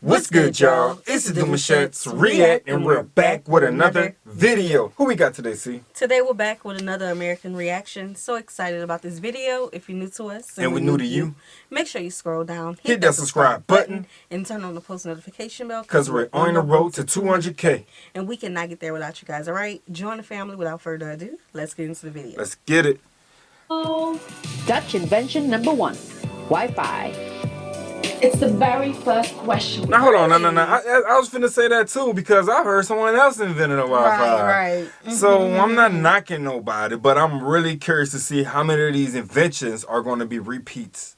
What's good, y'all? It's the Demouchets REACT, and we're back with another video. Who we got today, C? Today we're back with another American reaction. So excited about this video. If you're new to us and we're new to you, make sure you scroll down, hit that subscribe button, and turn on the post notification bell. Because we're on the road to 200K. And we cannot get there without you guys, alright? Join the family without further ado. Let's get into the video. Let's get it. Dutch invention number 1, Wi-Fi. It's the very first question. Now hold on, no. I was finna say that too because I heard someone else invented a Wi-Fi. Right. So I'm not knocking nobody, but I'm really curious to see how many of these inventions are going to be repeats.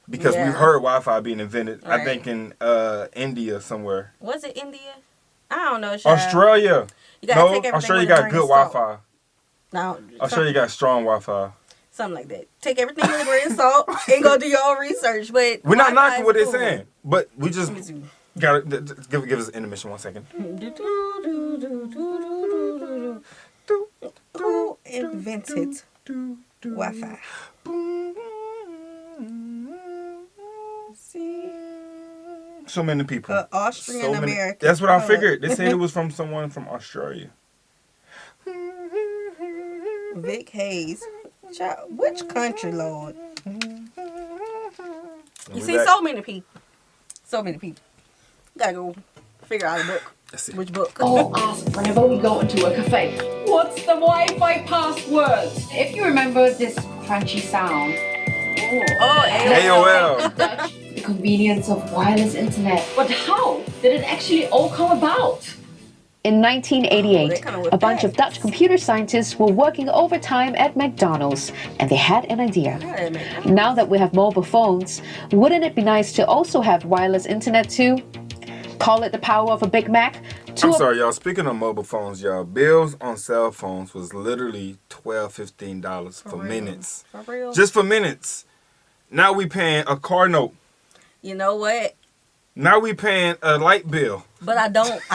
Because we've heard Wi-Fi being invented, I think in India somewhere. Was it India? I don't know. Australia. Australia got good Wi-Fi. No, Australia got strong Wi-Fi. Something like that. Take everything with a grain of salt and go do your own research. But we're not knocking what they're saying, but we just gotta give us an intermission 1 second. Who invented Wi-Fi? So many people. Austrian American. That's what I figured. They said it was from someone from Australia. Vic Hayes. Child, which country, Lord? You see, so many people. So many people. You gotta go figure out a book. Let's see. Which book? All ask whenever we go into a cafe, what's the Wi-Fi password? If you remember this crunchy sound. AOL. Dutch, the convenience of wireless internet. But how did it actually all come about? In 1988, a bunch of Dutch computer scientists were working overtime at McDonald's, and they had an idea. Now that we have mobile phones, wouldn't it be nice to also have wireless internet too? Call it the power of a Big Mac. I'm sorry, y'all. Speaking of mobile phones, y'all, bills on cell phones was literally $12, $15 for minutes. For real? Just for minutes. Now we paying a car note. You know what? Now we paying a light bill. But I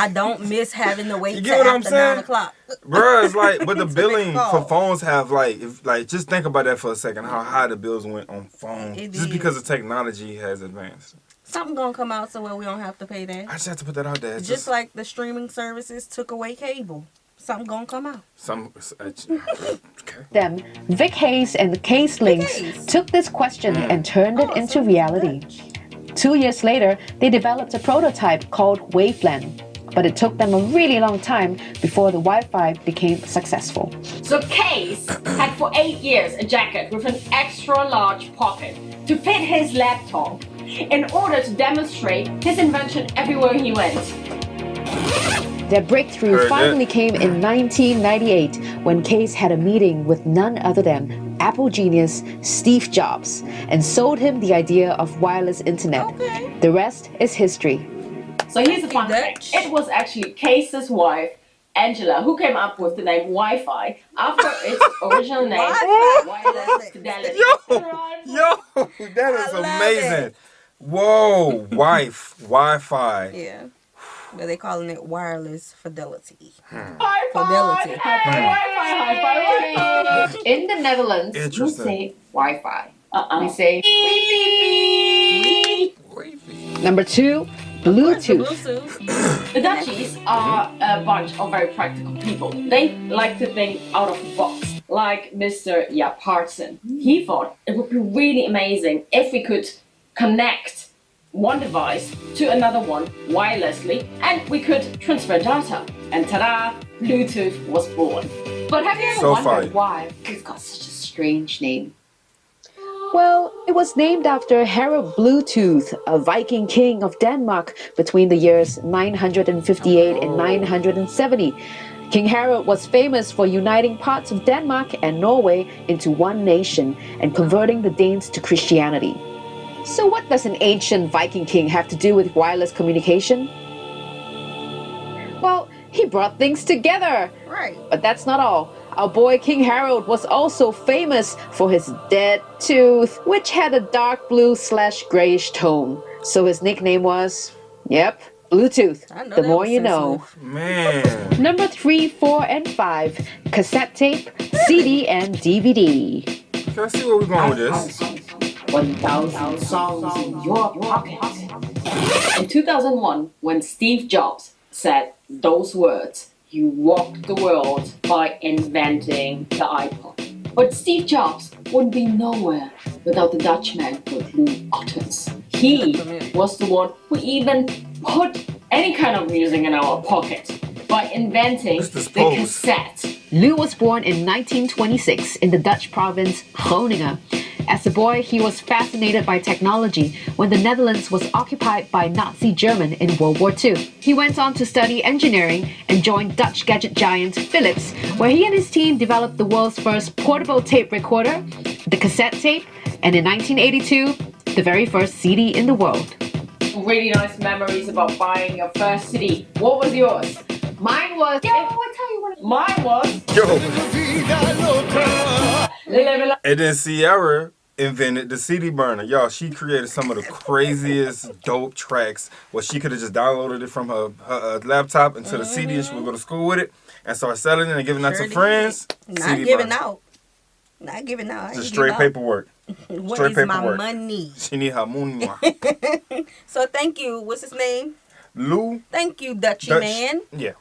don't miss having to wait You till get what I'm after saying? 9 o'clock. Bruh, it's like, but the To billing make a for call. phones have just think about that for a second, how high the bills went on phones. It Just did. because the technology has advanced. Something gonna come out somewhere we don't have to pay that. I just have to put that out there. It's Just like the streaming services took away cable. Something gonna come out. Okay. Them, Vic Hayes and the Case Links Hayes. took this question and turned it into reality. 2 years later, they developed a prototype called WaveLAN, but it took them a really long time before the Wi-Fi became successful. So Case had for 8 years a jacket with an extra large pocket to fit his laptop in order to demonstrate his invention everywhere he went. Their breakthrough finally came in 1998 when Case had a meeting with none other than Apple genius Steve Jobs and sold him the idea of wireless internet. Okay. The rest is history. So here's a fun fact. It was actually Case's wife, Angela, who came up with the name Wi-Fi after its original name, Wireless Fidelity. Yo, that is amazing. Whoa, Wi-Fi. Yeah. But they calling it wireless fidelity. High Fidelity. five! High five! In the Netherlands, we Interesting. say Wi-Fi. We say Wi-Fi. Number 2, Bluetooth. Bluetooth. The Dutchies are a bunch of very practical people. They like to think out of the box, like Mr. Jaap Hartsen. He thought it would be really amazing if we could connect one device to another one wirelessly and we could transfer data. And ta-da! Bluetooth was born. But have you ever wondered why it's got such a strange name? Well, it was named after Harald Bluetooth, a Viking king of Denmark between the years 958 and 970. King Harald was famous for uniting parts of Denmark and Norway into one nation and converting the Danes to Christianity. So what does an ancient Viking king have to do with wireless communication? Well, he brought things together. Right. But that's not all. Our boy King Harold was also famous for his dead tooth, which had a dark blue/grayish tone. So his nickname was, yep, Bluetooth. The more you know. Man. Number 3, 4, and 5, cassette tape, CD, and DVD. Can I see where we're going with this? 1,000 songs in your pocket. In 2001, when Steve Jobs said those words, you walked the world by inventing the iPod. But Steve Jobs would be nowhere without the Dutchman with Lou Ottens. He was the one who even put any kind of music in our pocket by inventing the cassette. Lou was born in 1926 in the Dutch province Groningen. As a boy, he was fascinated by technology when the Netherlands was occupied by Nazi Germany in World War II. He went on to study engineering and joined Dutch gadget giant Philips, where he and his team developed the world's first portable tape recorder, the cassette tape, and in 1982, the very first CD in the world. Really nice memories about buying your first CD. What was yours? Mine was... Mine was... And then Sierra invented the CD burner. Y'all, she created some of the craziest dope tracks where she could have just downloaded it from her laptop into the CD and she would go to school with it and start selling it and giving that to friends. Not giving out. Not giving out. Just straight paperwork. What Straight is paperwork. my money? She need her money. So thank you. What's his name? Lou. Thank you, Dutchy Dutch. man. Yeah.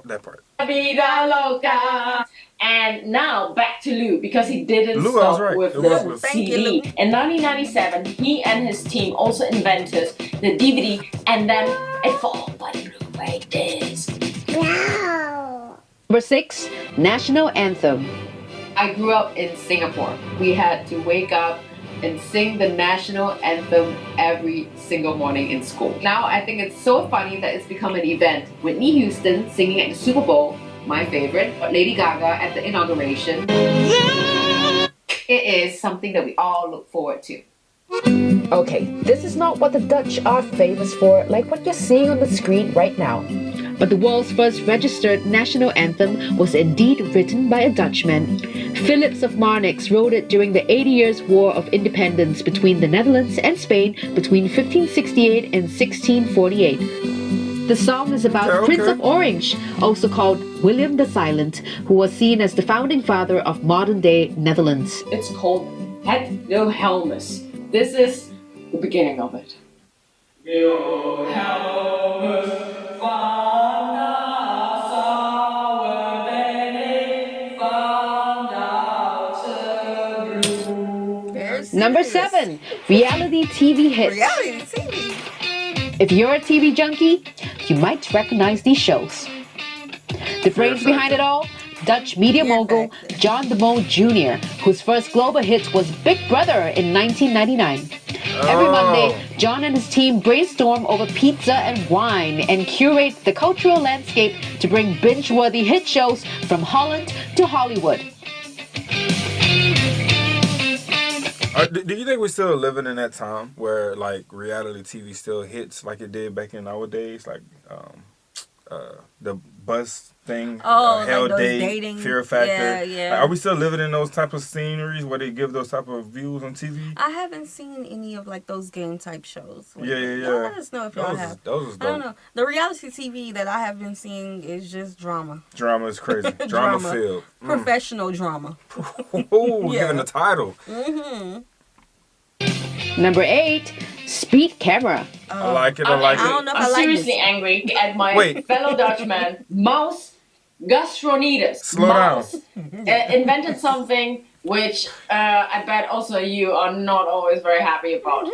That part. Vida loca. And now back to Lou, because he didn't Lou, I was stop right. with It the was Lou. Thank you, CD. Lou. In 1997, he and his team also invented the DVD and then it followed by the Blu-ray disc. Number 6, National Anthem. I grew up in Singapore. We had to wake up and sing the national anthem every single morning in school. Now I think it's so funny that it's become an event. Whitney Houston singing at the Super Bowl, my favorite, but Lady Gaga at the inauguration. It is something that we all look forward to. Okay, this is not what the Dutch are famous for, like what you're seeing on the screen right now. But the world's first registered national anthem was indeed written by a Dutchman. Philips of Marnix wrote it during the 80 Years' War of Independence between the Netherlands and Spain between 1568 and 1648. The song is about Prince of Orange, also called William the Silent, who was seen as the founding father of modern-day Netherlands. It's called Het Wilhelmus. This is the beginning of it. Number 7, reality TV hits. Reality TV. If you're a TV junkie, you might recognize these shows. The brains behind it all, Dutch media mogul John de Mol Jr., whose first global hit was Big Brother in 1999. Every Monday, John and his team brainstorm over pizza and wine and curate the cultural landscape to bring binge-worthy hit shows from Holland to Hollywood. Do you think we're still living in that time where like reality TV still hits like it did back in our days, like the bus thing, Hell like those Date, dating. Fear Factor? Yeah. Like, are we still living in those type of sceneries where they give those type of views on TV? I haven't seen any of like those game type shows. Yeah. Y'all let us know if y'all have. Those was dope. I don't know. The reality TV that I have been seeing is just drama. Drama is crazy. Drama filled. Professional drama. Ooh, Yeah. giving the title. Number 8, Speed Camera. I like it. I like I don't it. know if I'm I like seriously this. angry at my Wait. fellow Dutchman, Maus Gastronides. Slow down. Invented something which I bet also you are not always very happy about.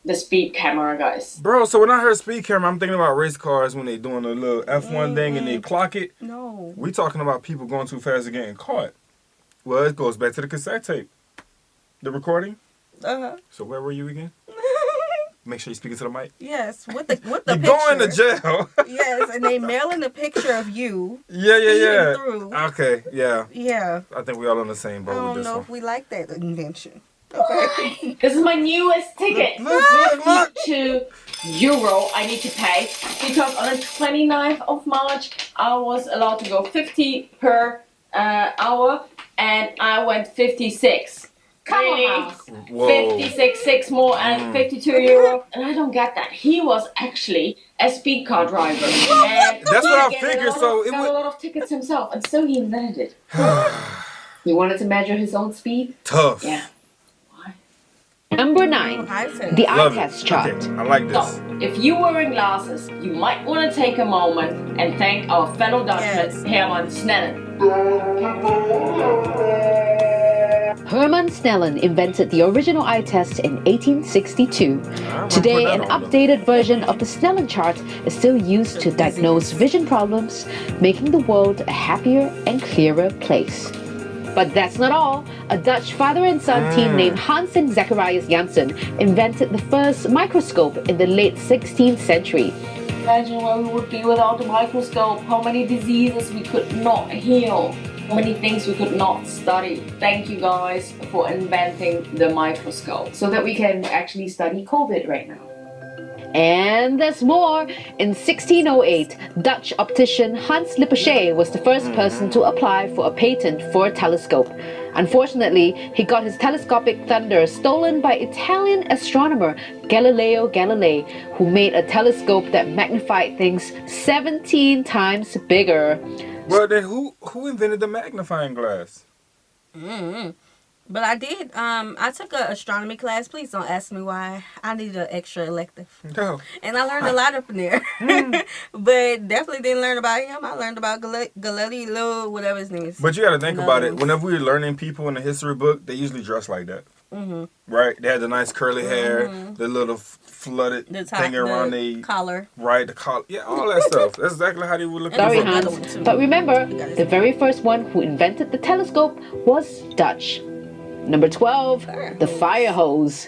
The speed camera, guys. Bro, so when I heard speed camera, I'm thinking about race cars when they doing a little F1 thing and they clock it. No. We talking about people going too fast and getting caught. Well, it goes back to the cassette tape. The recording. So where were you again? Make sure you speak into the mic. Yes, with the You're picture. going to jail. Yes, and they mailing a picture of you. Yeah. speeding through. Okay, yeah. Yeah. I think we all on the same I boat don't with this know one. if we like that invention. Okay. This is my newest ticket. Look. €52 I need to pay because on the 29th of March I was allowed to go 50 per hour and I went 56. Come Really? on. Whoa. 56, 6 more and €52. And I don't get that. He was actually a speed car driver. And That's he what I got figured, a lot so of- it got would- a lot of tickets himself and so he invented it. He wanted to measure his own speed? Tough. Yeah. Why? Number 9. Eye test. The eye Love test it. chart. Okay, I like this. So, if you're wearing glasses, you might want to take a moment and thank our fellow Dutchman, Yes. Herman Snellen. Herman Snellen invented the original eye test in 1862. put Today, that an on, though. updated version of the Snellen chart is still used to diagnose vision problems, making the world a happier and clearer place. But that's not all. A Dutch father and son team named Hans and Zacharias Janssen invented the first microscope in the late 16th century. Imagine where we would be without the microscope, how many diseases we could not heal, how many things we could not study. Thank you guys for inventing the microscope. So that we can actually study COVID right now. And there's more. In 1608, Dutch optician Hans Lippershey was the first person to apply for a patent for a telescope. Unfortunately, he got his telescopic thunder stolen by Italian astronomer Galileo Galilei, who made a telescope that magnified things 17 times bigger. Well, then who invented the magnifying glass? But I did. I took an astronomy class. Please don't ask me why. I needed an extra elective. No. And I learned a lot up in there. But definitely didn't learn about him. I learned about Galileo, whatever his name is. But you got to think No. about it. Whenever we're learning people in the history book, they usually dress like that. Right? They had the nice curly hair, the little flooded The top, thing around the the collar. right, the collar. Yeah, all that stuff. That's exactly how they would look. Sorry, There's another Hans. one, too. But remember, the very first one who invented the telescope was Dutch. Number 12, the fire hose.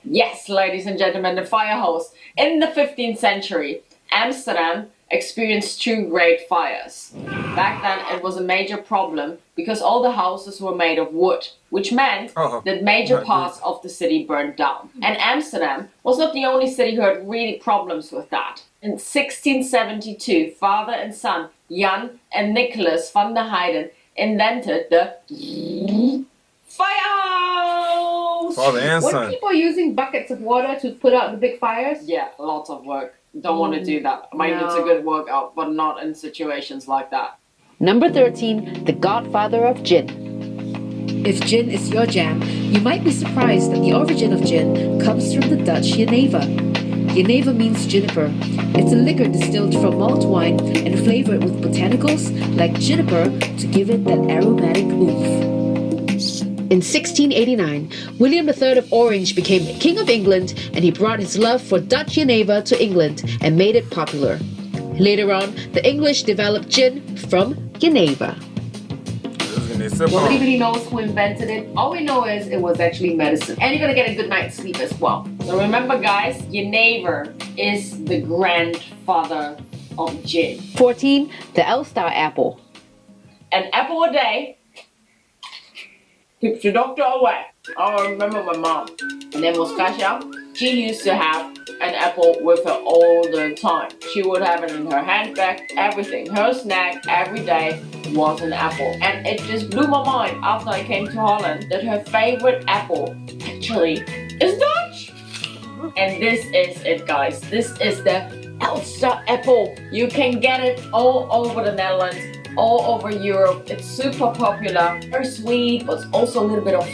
Yes, ladies and gentlemen, the fire hose. In the 15th century, Amsterdam experienced 2 great fires. Back then, it was a major problem because all the houses were made of wood, which meant that major Not parts of the city burned down. And Amsterdam was not the only city who had really problems with that. In 1672, father and son, Jan and Nicholas van der Heyden, invented the fire hose! Father and Were son. people using buckets of water to put out the big fires? Yeah, lots of work. Don't want to do that. I mean, it's a good workout, but not in situations like that. Number 13, the godfather of gin. If gin is your jam, you might be surprised that the origin of gin comes from the Dutch jenever. Jenever means juniper. It's a liquor distilled from malt wine and flavored with botanicals like juniper to give it that aromatic oomph. In 1689, William III of Orange became King of England, and he brought his love for Dutch jenever to England and made it popular. Later on, the English developed gin from jenever. Nobody really knows who invented it. All we know is it was actually medicine. And you're gonna get a good night's sleep as well. So remember, guys, jenever is the grandfather of gin. 14, the Elstar apple. An apple a day keeps the doctor away. I remember my mom. Her name was Kasia. She used to have an apple with her all the time. She would have it in her handbag, everything. Her snack every day was an apple. And it just blew my mind after I came to Holland that her favorite apple actually is Dutch. And this is it, guys. This is the Elster apple. You can get it all over the Netherlands, all over Europe. It's super popular, very sweet, but also a little bit of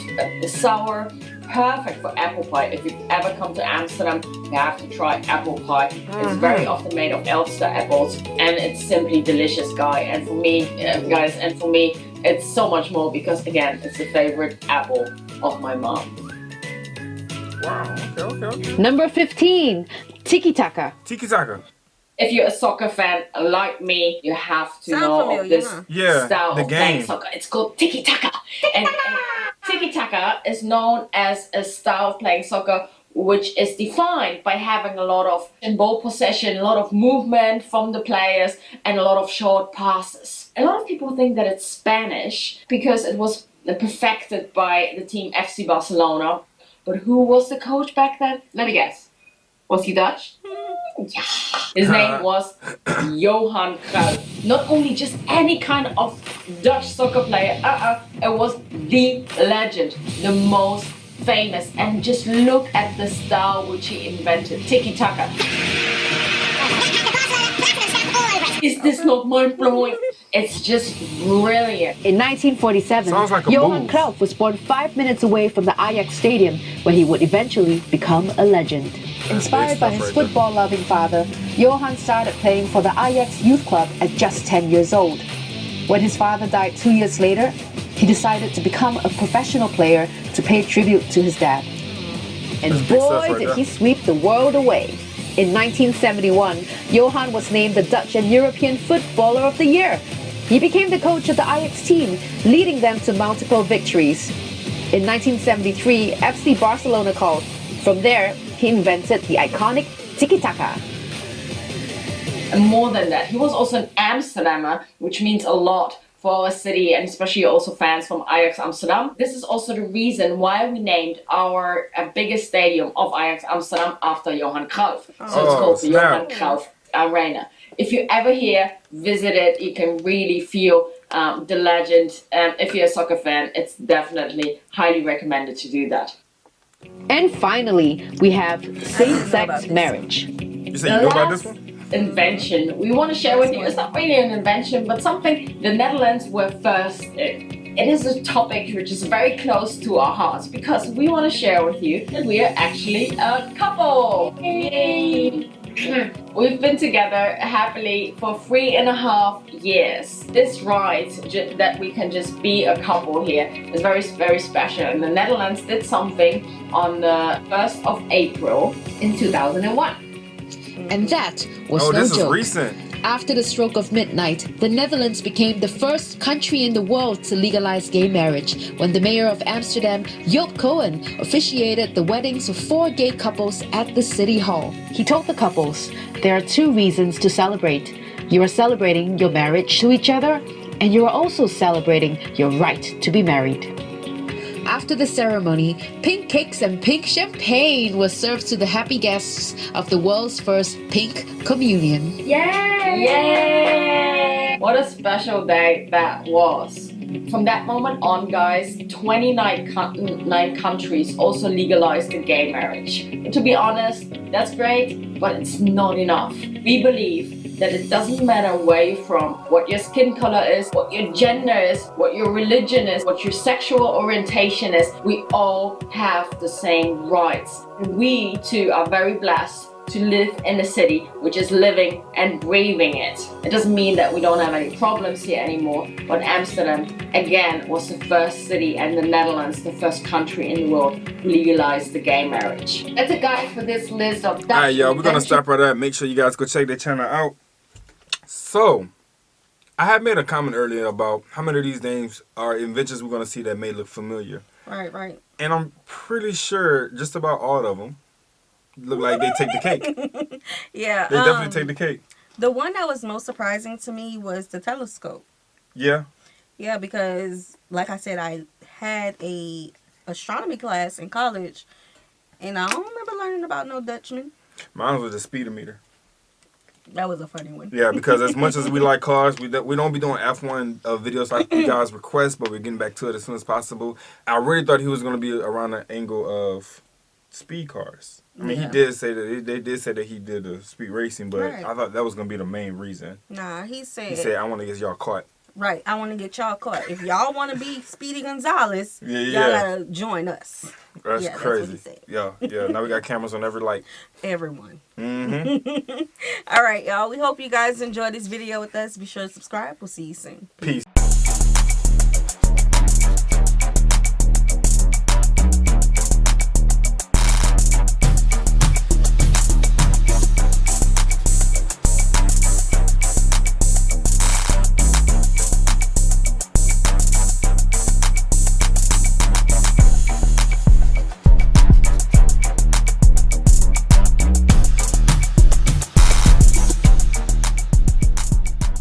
sour. Perfect for apple pie. If you ever come to Amsterdam, you have to try apple pie. It's very often made of Elster apples, and it's simply delicious, guys. And for me, it's so much more because, again, it's the favorite apple of my mom. Wow. Okay. Number 15, Tiki Taka. Tiki Taka. If you're a soccer fan like me, you have to Sound know familiar, of this huh? Yeah, style the of playing game. soccer. It's called tiki taka. And tiki taka is known as a style of playing soccer which is defined by having a lot of ball possession, a lot of movement from the players, and a lot of short passes. A lot of people think that it's Spanish because it was perfected by the team FC Barcelona. But who was the coach back then? Let me guess. Was he Dutch? Yeah. His name was Johan Cruyff. Not only just any kind of Dutch soccer player, it was the legend, the most famous. And just look at the style which he invented, tiki-taka. Is this not mind-blowing? It's just brilliant. In 1947, Sounds like a Johan move. Cruyff was born 5 minutes away from the Ajax Stadium, where he would eventually become a legend. Inspired by big his stuff right football-loving father, Johan started playing for the Ajax youth club at just 10 years old. When his father died 2 years later, he decided to become a professional player to pay tribute to his dad. And That's big stuff boy, right did there. he sweep the world away. In 1971, Johan was named the Dutch and European Footballer of the Year. He became the coach of the Ajax team, leading them to multiple victories. In 1973, FC Barcelona called. From there, he invented the iconic tiki-taka. And more than that, he was also an Amsterdammer, which means a lot for our city and especially also fans from Ajax Amsterdam. This is also the reason why we named our biggest stadium of Ajax Amsterdam after Johan Cruyff. So it's called the Johan Cruyff Arena. If you ever here, visit it. You can really feel the legend. If you're a soccer fan, it's definitely highly recommended to do that. And finally, we have same-sex marriage. You say you know about this one? Invention we want to share with you. It's not really an invention, but something the Netherlands were first in. It is a topic which is very close to our hearts because we want to share with you that we are actually a couple. Yay! We've been together happily for 3.5 years. This right that we can just be a couple here is very, very special. And the Netherlands did something on the 1st of April in 2001. And that was Oh, no this is joke. recent. After the stroke of midnight, the Netherlands became the first country in the world to legalize gay marriage when the mayor of Amsterdam, Joop Cohen, officiated the weddings of 4 gay couples at the city hall. He told the couples, there are 2 reasons to celebrate. You are celebrating your marriage to each other, and you are also celebrating your right to be married. After the ceremony, pink cakes and pink champagne was served to the happy guests of the world's first pink communion. Yay! Yay! What a special day that was. From that moment on, guys, 29 countries also legalized the gay marriage. But to be honest, that's great, but it's not enough. We believe that it doesn't matter where you're from, what your skin color is, what your gender is, what your religion is, what your sexual orientation is, we all have the same rights. And we too are very blessed to live in a city which is living and breathing it. It doesn't mean that we don't have any problems here anymore, but Amsterdam again was the first city and the Netherlands the first country in the world who legalized the gay marriage. That's a guide for this list of Dutch Alright, y'all, we're gonna stop right there. Make sure you guys go check their channel out. So, I had made a comment earlier about how many of these names are inventions we're gonna see that may look familiar. Right. And I'm pretty sure just about all of them look like they take the cake. Yeah. They definitely take the cake. The one that was most surprising to me was the telescope. Yeah. Yeah, because like I said, I had a astronomy class in college, and I don't remember learning about no Dutchman. Mine was the speedometer. That was a funny one. Yeah, because as much as we like cars, we don't be doing F1 videos like you guys request, but we're getting back to it as soon as possible. I really thought he was going to be around the angle of speed cars. I mean, Yeah. he did say that they did say that he did the speed racing, but Right. I thought that was going to be the main reason. Nah, he He said, said, "I want to get y'all caught." right, I want to get y'all caught. If y'all want to be Speedy Gonzalez, Yeah. y'all gotta join us. That's Yeah, that's crazy. what he said. Yeah. Now we got cameras on every light. Everyone. Mm-hmm. All right, y'all. We hope you guys enjoyed this video with us. Be sure to subscribe. We'll see you soon. Peace.